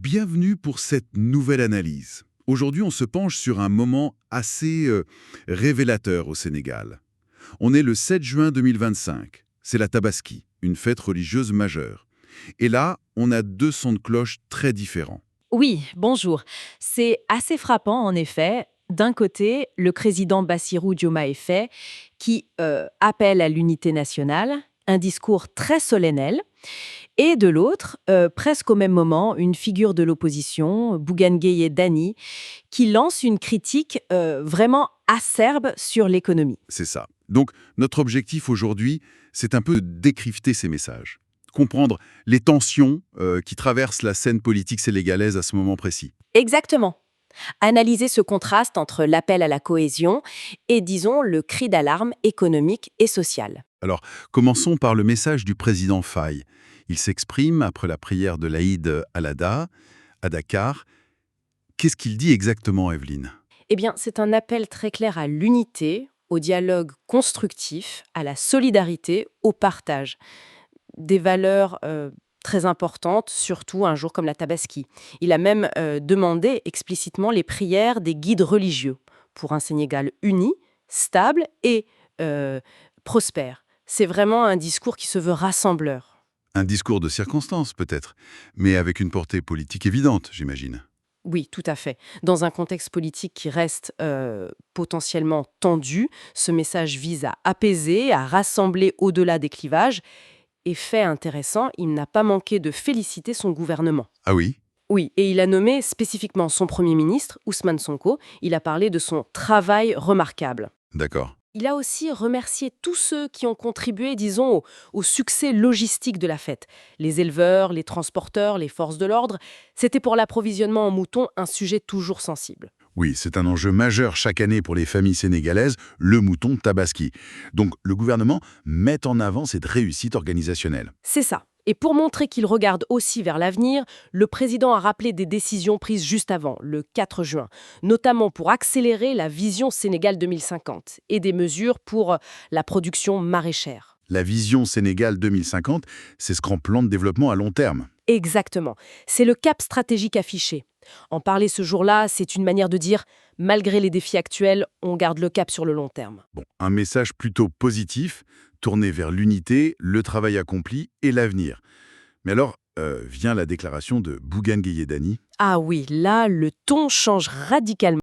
Bienvenue pour cette nouvelle analyse. Aujourd'hui, on se penche sur un moment assez révélateur au Sénégal. On est le 7 juin 2025. C'est la Tabaski, une fête religieuse majeure. Et là, on a deux sons de cloche très différents. Oui, bonjour. C'est assez frappant, en effet. D'un côté, le président Bassirou Diomaye Faye qui appelle à l'unité nationale, un discours très solennel, et de l'autre, presque au même moment, une figure de l'opposition, Bougane Gueye Dany, qui lance une critique vraiment acerbe sur l'économie. C'est ça. Donc, notre objectif aujourd'hui, c'est un peu de décrypter ces messages. Comprendre les tensions qui traversent la scène politique sénégalaise à ce moment précis. Exactement. Analyser ce contraste entre l'appel à la cohésion et, disons, le cri d'alarme économique et social. Alors, commençons par le message du président Faye. Il s'exprime après la prière de l'Aïd al-Adha à Dakar. Qu'est-ce qu'il dit exactement, Evelyne? Eh bien, c'est un appel très clair à l'unité, au dialogue constructif, à la solidarité, au partage. Des valeurs très importantes, surtout un jour comme la Tabaski. Il a même demandé explicitement les prières des guides religieux pour un Sénégal uni, stable et euh, prospère. C'est vraiment un discours qui se veut rassembleur. Un discours de circonstance, peut-être, mais avec une portée politique évidente, j'imagine. Oui, tout à fait. Dans un contexte politique qui reste potentiellement tendu, ce message vise à apaiser, à rassembler au-delà des clivages. Et fait intéressant, il n'a pas manqué de féliciter son gouvernement. Ah oui? Oui, et il a nommé spécifiquement son Premier ministre, Ousmane Sonko. Il a parlé de son travail remarquable. D'accord. Il a aussi remercié tous ceux qui ont contribué, disons, au succès logistique de la fête. Les éleveurs, les transporteurs, les forces de l'ordre. C'était pour l'approvisionnement en moutons un sujet toujours sensible. Oui, c'est un enjeu majeur chaque année pour les familles sénégalaises, le mouton tabaski. Donc, le gouvernement met en avant cette réussite organisationnelle. C'est ça. Et pour montrer qu'il regarde aussi vers l'avenir, le président a rappelé des décisions prises juste avant, le 4 juin, notamment pour accélérer la vision Sénégal 2050 et des mesures pour la production maraîchère. La vision Sénégal 2050, c'est ce grand plan de développement à long terme. Exactement. C'est le cap stratégique affiché. En parler ce jour-là, c'est une manière de dire, malgré les défis actuels, on garde le cap sur le long terme. Bon, un message plutôt positif, tourné vers l'unité, le travail accompli et l'avenir. Mais alors, vient la déclaration de Bougane Gueye Dany. Ah oui, là, le ton change radicalement.